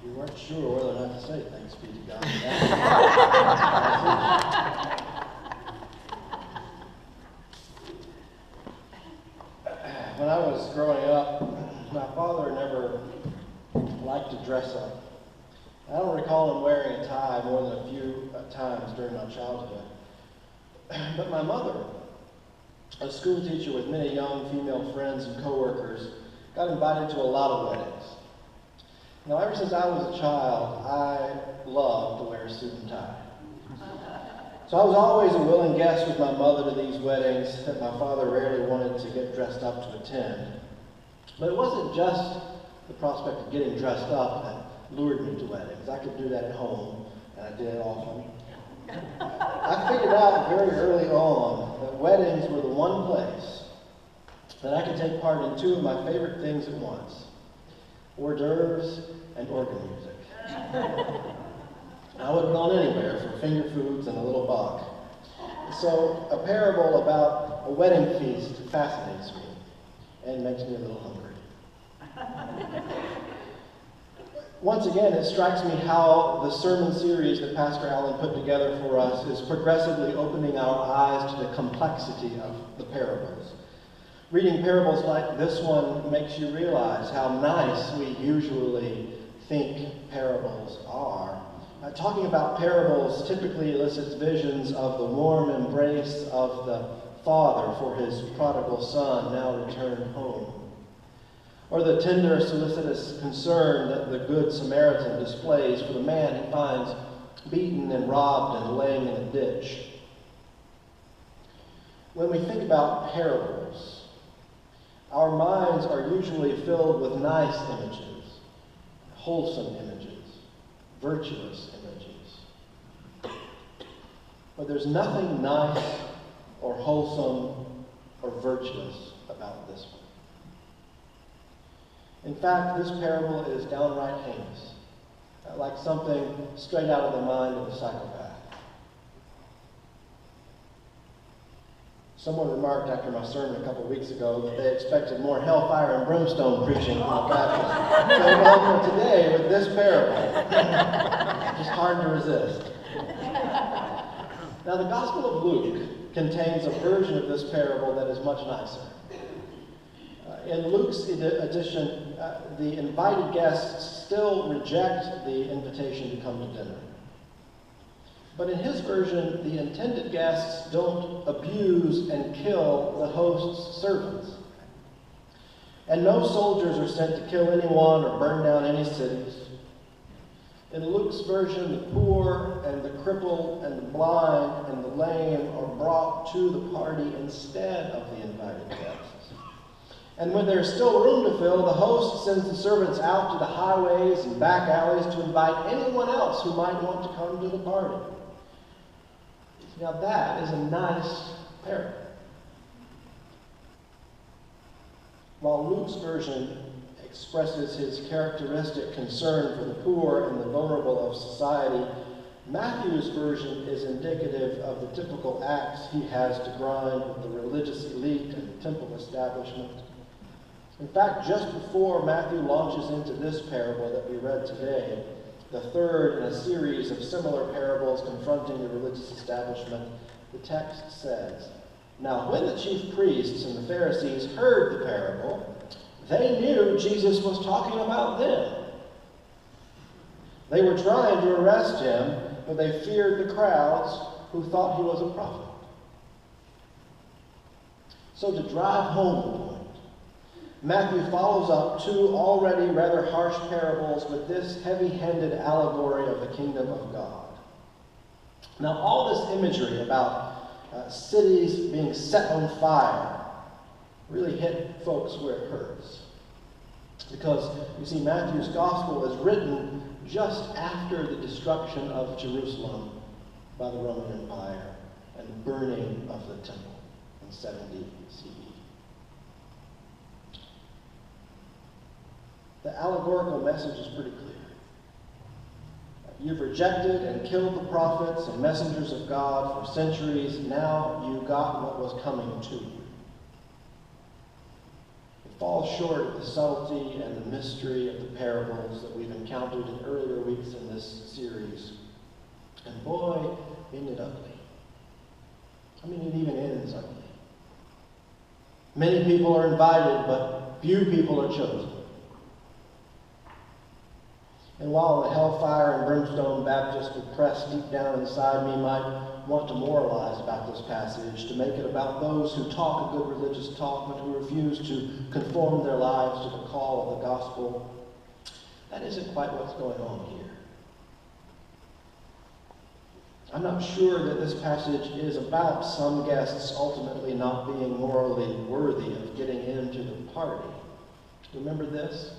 We weren't sure whether or not to say thanks be to God. When I was growing up, my father never liked to dress up. I don't recall him wearing a tie more than a few times during my childhood. But my mother, a school teacher with many young female friends and coworkers, got invited to a lot of weddings. Now, ever since I was a child, I loved to wear a suit and tie. So I was always a willing guest with my mother to these weddings that my father rarely wanted to get dressed up to attend. But it wasn't just the prospect of getting dressed up that lured me to weddings. I could do that at home, and I did it often. I figured out very early on that weddings were the one place that I could take part in two of my favorite things at once: hors d'oeuvres and organ music. I would have gone anywhere for finger foods and a little buck. So a parable about a wedding feast fascinates me and makes me a little hungry. Once again, it strikes me how the sermon series that Pastor Allen put together for us is progressively opening our eyes to the complexity of the parables. Reading parables like this one makes you realize how nice we usually think parables are. Talking about parables typically elicits visions of the warm embrace of the father for his prodigal son now returned home, or the tender, solicitous concern that the Good Samaritan displays for the man he finds beaten and robbed and laying in a ditch. When we think about parables, our minds are usually filled with nice images, wholesome images, virtuous images. But there's nothing nice or wholesome or virtuous about this one. In fact, this parable is downright heinous, like something straight out of the mind of a psychopath. Someone remarked after my sermon a couple of weeks ago that they expected more hellfire and brimstone preaching from the Baptist. So welcome today with this parable. Just hard to resist. Now, the Gospel of Luke contains a version of this parable that is much nicer. In Luke's edition, the invited guests still reject the invitation to come to dinner. But in his version, the intended guests don't abuse and kill the host's servants. And no soldiers are sent to kill anyone or burn down any cities. In Luke's version, the poor and the crippled and the blind and the lame are brought to the party instead of the invited guests. And when there's still room to fill, the host sends the servants out to the highways and back alleys to invite anyone else who might want to come to the party. Now that is a nice parable. While Luke's version expresses his characteristic concern for the poor and the vulnerable of society, Matthew's version is indicative of the typical acts he has to grind with the religious elite and temple establishment. In fact, just before Matthew launches into this parable that we read today, the third in a series of similar parables confronting the religious establishment, the text says, "Now when the chief priests and the Pharisees heard the parable, they knew Jesus was talking about them. They were trying to arrest him, but they feared the crowds who thought he was a prophet." So to drive home the point, Matthew follows up two already rather harsh parables with this heavy-handed allegory of the kingdom of God. Now, all this imagery about cities being set on fire really hit folks where it hurts. Because, you see, Matthew's gospel is written just after the destruction of Jerusalem by the Roman Empire and burning of the temple in 70 CE. The allegorical message is pretty clear. You've rejected and killed the prophets and messengers of God for centuries. Now you got what was coming to you. If falls short of the subtlety and the mystery of the parables that we've encountered in earlier weeks in this series. And boy, isn't it ugly. I mean, it even ends ugly. Many people are invited, but few people are chosen. And while the hellfire and brimstone Baptist repressed deep down inside me might want to moralize about this passage, to make it about those who talk a good religious talk, but who refuse to conform their lives to the call of the gospel, that isn't quite what's going on here. I'm not sure that this passage is about some guests ultimately not being morally worthy of getting into the party. Remember this?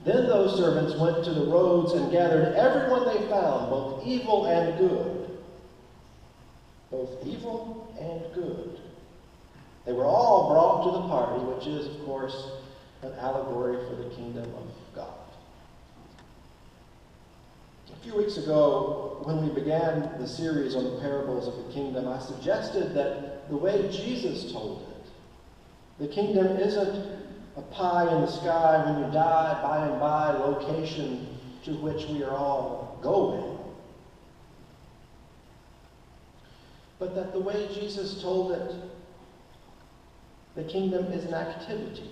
Then those servants went to the roads and gathered everyone they found, both evil and good. Both evil and good. They were all brought to the party, which is, of course, an allegory for the kingdom of God. A few weeks ago, when we began the series on the parables of the kingdom, I suggested that the way Jesus told it, the kingdom isn't a pie in the sky when you die, by and by location to which we are all going. But that the way Jesus told it, the kingdom is an activity.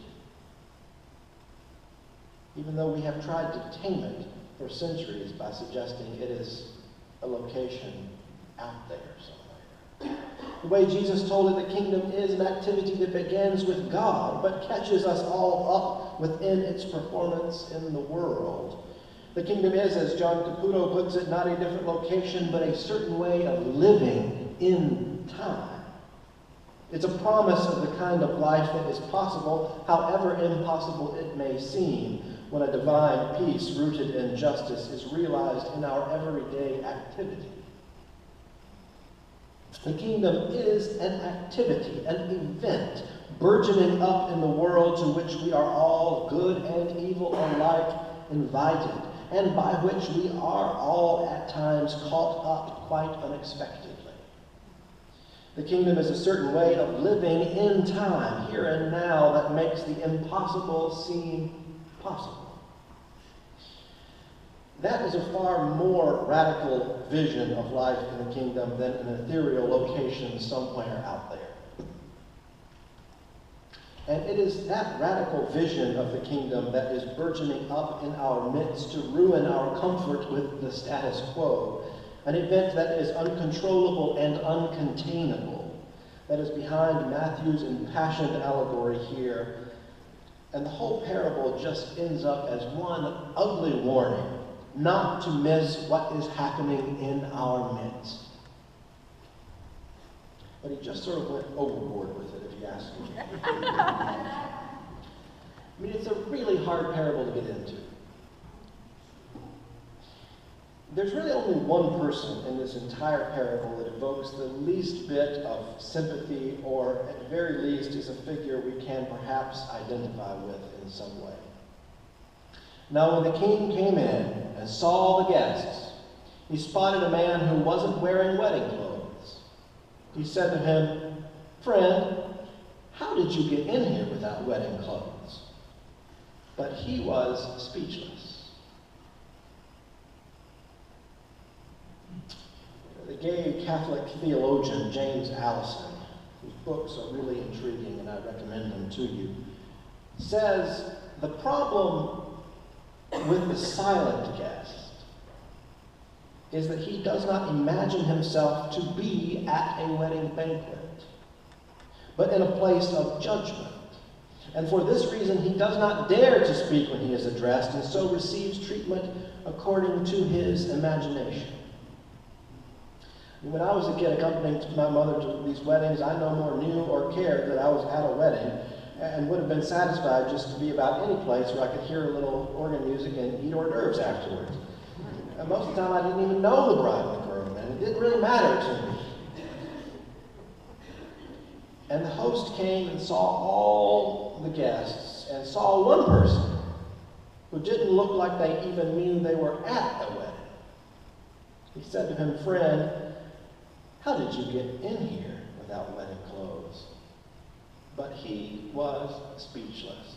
Even though we have tried to tame it for centuries by suggesting it is a location out there somewhere. The way Jesus told it, the kingdom is an activity that begins with God, but catches us all up within its performance in the world. The kingdom is, as John Caputo puts it, not a different location, but a certain way of living in time. It's a promise of the kind of life that is possible, however impossible it may seem, when a divine peace rooted in justice is realized in our everyday activity. The kingdom is an activity, an event, burgeoning up in the world to which we are all, good and evil alike, invited, and by which we are all at times caught up quite unexpectedly. The kingdom is a certain way of living in time, here and now, that makes the impossible seem possible. That is a far more radical vision of life in the kingdom than an ethereal location somewhere out there. And it is that radical vision of the kingdom that is burgeoning up in our midst to ruin our comfort with the status quo, an event that is uncontrollable and uncontainable, that is behind Matthew's impassioned allegory here. And the whole parable just ends up as one ugly warning not to miss what is happening in our midst. But he just sort of went overboard with it, if you ask me. I mean, it's a really hard parable to get into. There's really only one person in this entire parable that evokes the least bit of sympathy, or at the very least is a figure we can perhaps identify with in some way. Now when the king came in and saw the guests, he spotted a man who wasn't wearing wedding clothes. He said to him, "Friend, how did you get in here without wedding clothes?" But he was speechless. The gay Catholic theologian James Allison, whose books are really intriguing and I recommend them to you, says the problem with the silent guest is that he does not imagine himself to be at a wedding banquet, but in a place of judgment. And for this reason, he does not dare to speak when he is addressed, and so receives treatment according to his imagination. When I was a kid accompanying my mother to these weddings, I no more knew or cared that I was at a wedding, and would have been satisfied just to be about any place where I could hear a little organ music and eat hors d'oeuvres afterwards. And most of the time I didn't even know the bride and the groom, and it didn't really matter to me. And the host came and saw all the guests, and saw one person who didn't look like they even knew they were at a wedding. He said to him, "Friend, how did you get in here without wedding clothes?" but he was speechless.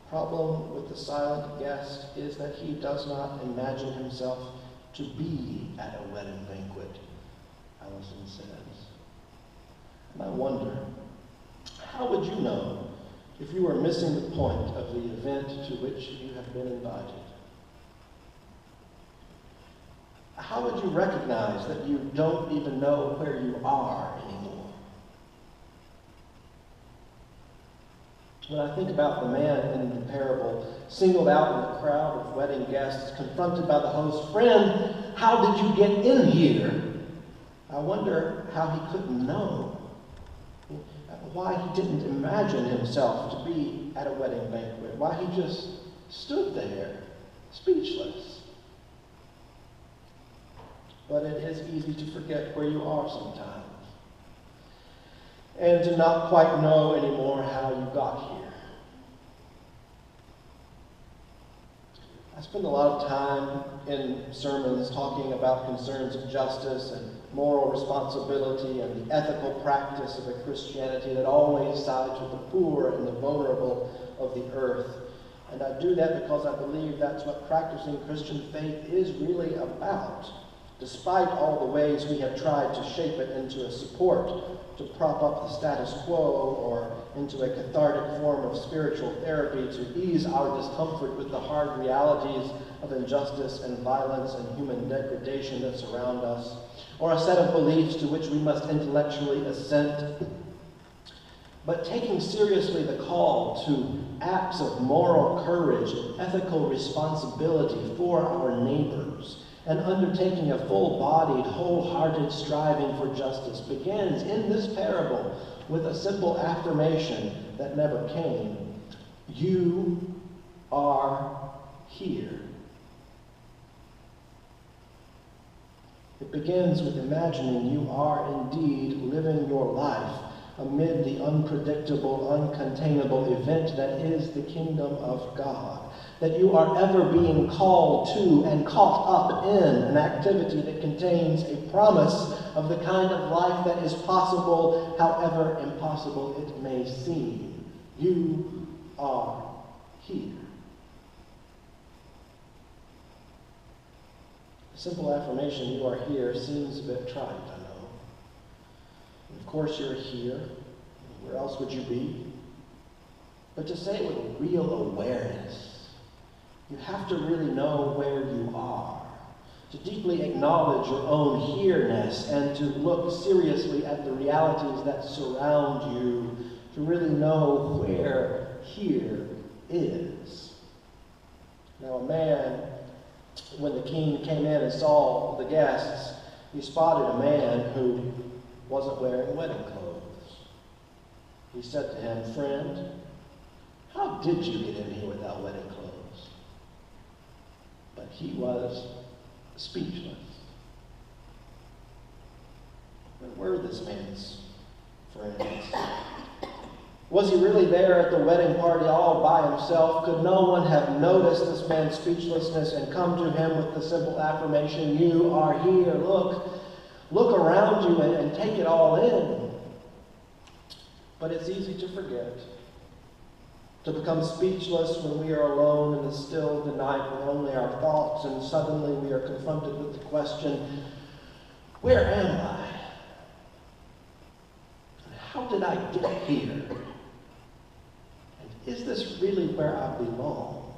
The problem with the silent guest is that he does not imagine himself to be at a wedding banquet, Allison says. And I wonder, how would you know if you were missing the point of the event to which you have been invited? How would you recognize that you don't even know where you are anymore? When I think about the man in the parable, singled out in the crowd of wedding guests, confronted by the host, "Friend, how did you get in here?" I wonder how he couldn't know. Why he didn't imagine himself to be at a wedding banquet. Why he just stood there, speechless. But it is easy to forget where you are sometimes, and to not quite know anymore how you got here. I spend a lot of time in sermons talking about concerns of justice and moral responsibility and the ethical practice of a Christianity that always sides with the poor and the vulnerable of the earth. And I do that because I believe that's what practicing Christian faith is really about, despite all the ways we have tried to shape it into a support to prop up the status quo or into a cathartic form of spiritual therapy to ease our discomfort with the hard realities of injustice and violence and human degradation that surround us, or a set of beliefs to which we must intellectually assent. But taking seriously the call to acts of moral courage and ethical responsibility for our neighbors, and undertaking a full-bodied, wholehearted striving for justice begins in this parable with a simple affirmation that never came. You are here. It begins with imagining you are indeed living your life amid the unpredictable, uncontainable event that is the kingdom of God. That you are ever being called to and caught up in an activity that contains a promise of the kind of life that is possible, however impossible it may seem. You are here. The simple affirmation, you are here, seems a bit trite, I know. And of course you're here. Where else would you be? But to say it with real awareness, you have to really know where you are, to deeply acknowledge your own here-ness and to look seriously at the realities that surround you, to really know where here is. Now a man, when the king came in and saw the guests, he spotted a man who wasn't wearing wedding clothes. He said to him, "Friend, how did you get in here without wedding clothes?" But he was speechless. Where were this man's friends? Was he really there at the wedding party all by himself? Could no one have noticed this man's speechlessness and come to him with the simple affirmation, "You are here, look around you and take it all in"? But it's easy to forget, to become speechless when we are alone in the still of the night with only our thoughts, and suddenly we are confronted with the question, where am I? And how did I get here? And is this really where I belong?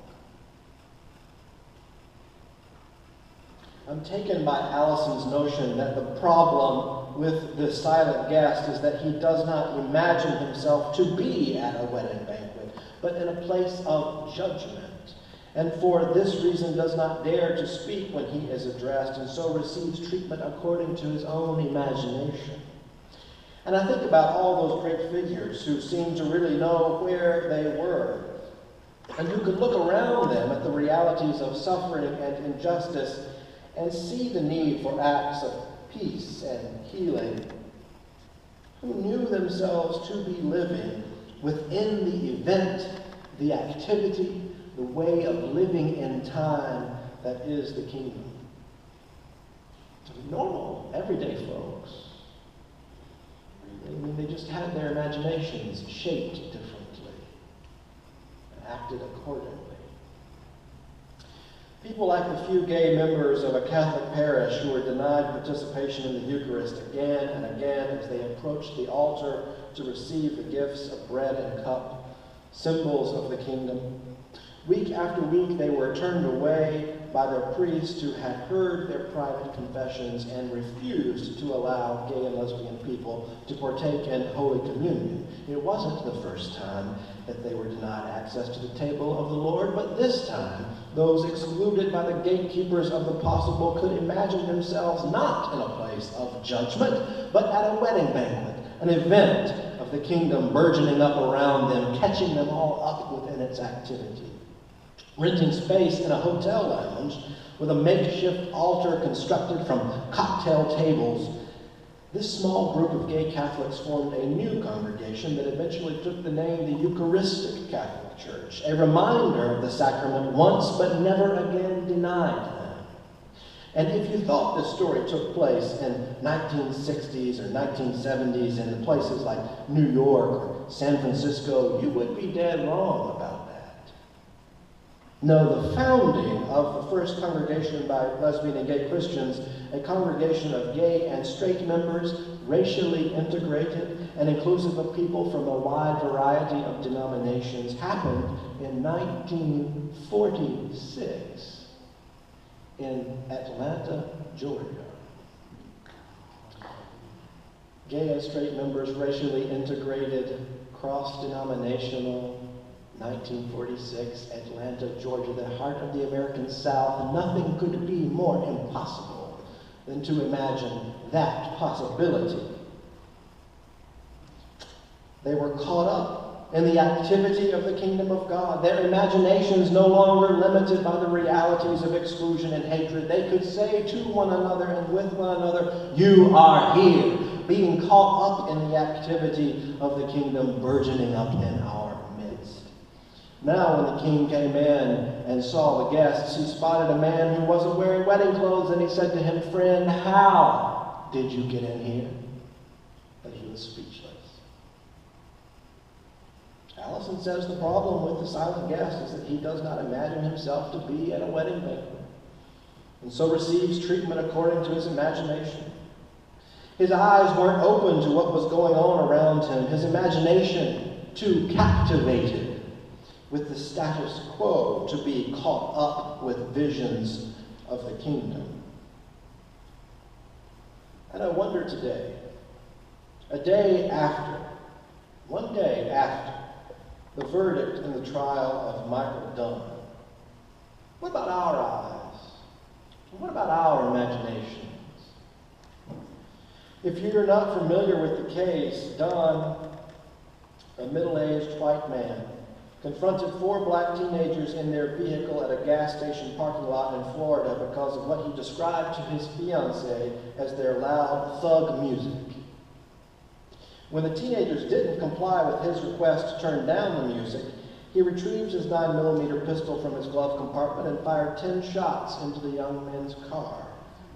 I'm taken by Allison's notion that the problem with the silent guest is that he does not imagine himself to be at a wedding banquet, but in a place of judgment, and for this reason does not dare to speak when he is addressed, and so receives treatment according to his own imagination. And I think about all those great figures who seem to really know where they were, and who could look around them at the realities of suffering and injustice and see the need for acts of peace and healing, who knew themselves to be living within the event, the activity, the way of living in time that is the kingdom. Normal, everyday folks. I mean, they just had their imaginations shaped differently and acted accordingly. People like the few gay members of a Catholic parish who were denied participation in the Eucharist again and again as they approached the altar to receive the gifts of bread and cup, symbols of the kingdom. Week after week, they were turned away by their priest who had heard their private confessions and refused to allow gay and lesbian people to partake in Holy Communion. It wasn't the first time that they were denied access to the table of the Lord, but this time, those excluded by the gatekeepers of the possible could imagine themselves not in a place of judgment, but at a wedding banquet, an event of the kingdom burgeoning up around them, catching them all up within its activity. Renting space in a hotel lounge with a makeshift altar constructed from cocktail tables, this small group of gay Catholics formed a new congregation that eventually took the name the Eucharistic Catholic Church, a reminder of the sacrament once but never again denied them. And if you thought this story took place in 1960s or 1970s in places like New York or San Francisco, you would be dead wrong about that. No, the founding of the first congregation by lesbian and gay Christians, a congregation of gay and straight members, racially integrated and inclusive of people from a wide variety of denominations, happened in 1946 in Atlanta, Georgia. Gay and straight members, racially integrated, cross-denominational, 1946, Atlanta, Georgia, the heart of the American South. Nothing could be more impossible than to imagine that possibility. They were caught up in the activity of the kingdom of God. Their imaginations no longer limited by the realities of exclusion and hatred. They could say to one another and with one another, "You are here," being caught up in the activity of the kingdom burgeoning up in our midst. Now when the king came in and saw the guests, he spotted a man who wasn't wearing wedding clothes, and he said to him, "Friend, how did you get in here?" But he was speechless. Allison says the problem with the silent guest is that he does not imagine himself to be at a wedding banquet, and so receives treatment according to his imagination. His eyes weren't open to what was going on around him, his imagination too captivated with the status quo to be caught up with visions of the kingdom. And I wonder today, one day after the verdict in the trial of Michael Dunn, what about our eyes? What about our imaginations? If you're not familiar with the case, Dunn, a middle-aged white man, confronted 4 black teenagers in their vehicle at a gas station parking lot in Florida because of what he described to his fiancée as their loud thug music. When the teenagers didn't comply with his request to turn down the music, he retrieved his 9mm pistol from his glove compartment and fired 10 shots into the young men's car,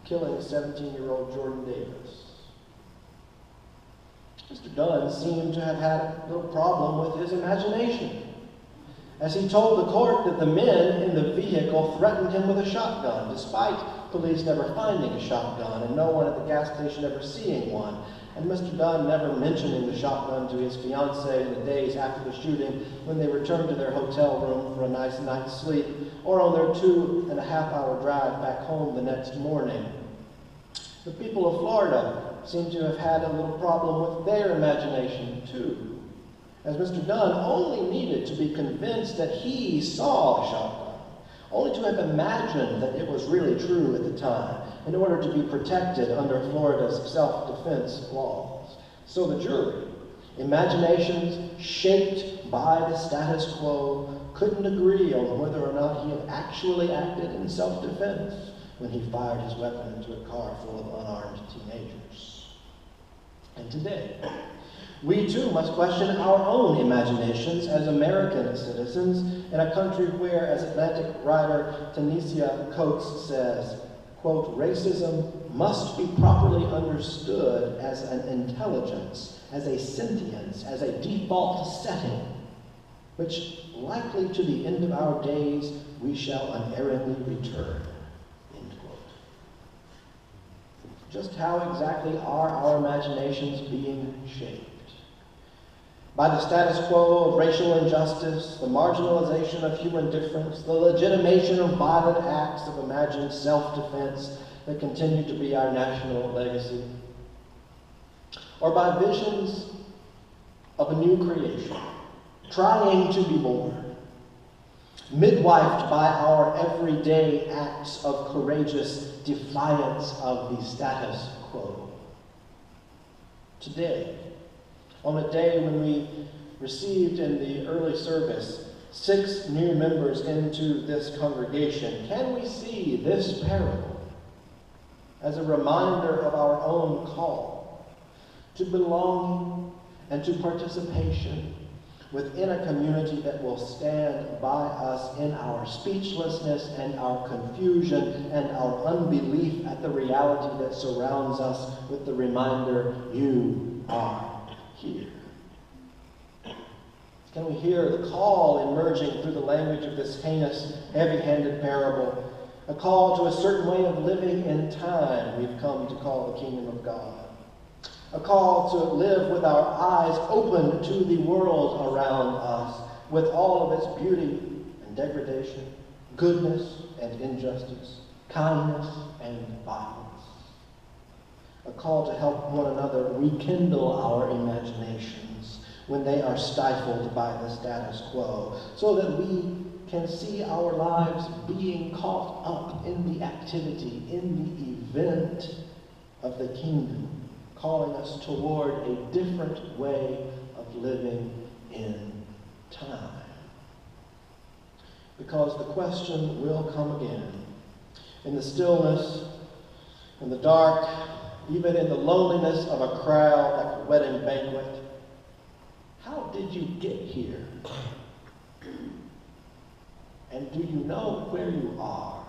killing 17-year-old Jordan Davis. Mr. Dunn seemed to have had a little problem with his imagination, as he told the court that the men in the vehicle threatened him with a shotgun, despite police never finding a shotgun and no one at the gas station ever seeing one, and Mr. Dunn never mentioning the shotgun to his fiancée in the days after the shooting when they returned to their hotel room for a nice night's sleep, or on their 2.5-hour drive back home the next morning. The people of Florida seem to have had a little problem with their imagination too, as Mr. Dunn only needed to be convinced that he saw a shotgun, only to have imagined that it was really true at the time, in order to be protected under Florida's self-defense laws. So the jury, imaginations shaped by the status quo, couldn't agree on whether or not he had actually acted in self-defense when he fired his weapon into a car full of unarmed teenagers. And today, we too must question our own imaginations as American citizens in a country where, as Atlantic writer Tanisha Coates says, quote, racism must be properly understood as an intelligence, as a sentience, as a default setting, which likely to the end of our days we shall unerringly return, end quote. Just how exactly are our imaginations being shaped? By the status quo of racial injustice, the marginalization of human difference, the legitimation of violent acts of imagined self-defense that continue to be our national legacy, or by visions of a new creation, trying to be born, midwifed by our everyday acts of courageous defiance of the status quo. Today, on a day when we received in the early service 6 new members into this congregation, can we see this parable as a reminder of our own call to belonging and to participation within a community that will stand by us in our speechlessness and our confusion and our unbelief at the reality that surrounds us, with the reminder, you are here? Can we hear the call emerging through the language of this heinous, heavy-handed parable, a call to a certain way of living in time we've come to call the kingdom of God, a call to live with our eyes open to the world around us, with all of its beauty and degradation, goodness and injustice, kindness and violence. A call to help one another rekindle our imaginations when they are stifled by the status quo, so that we can see our lives being caught up in the activity, in the event of the kingdom, calling us toward a different way of living in time. Because the question will come again, in the stillness, in the dark, even in the loneliness of a crowd like a wedding banquet. How did you get here? And do you know where you are,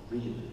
really?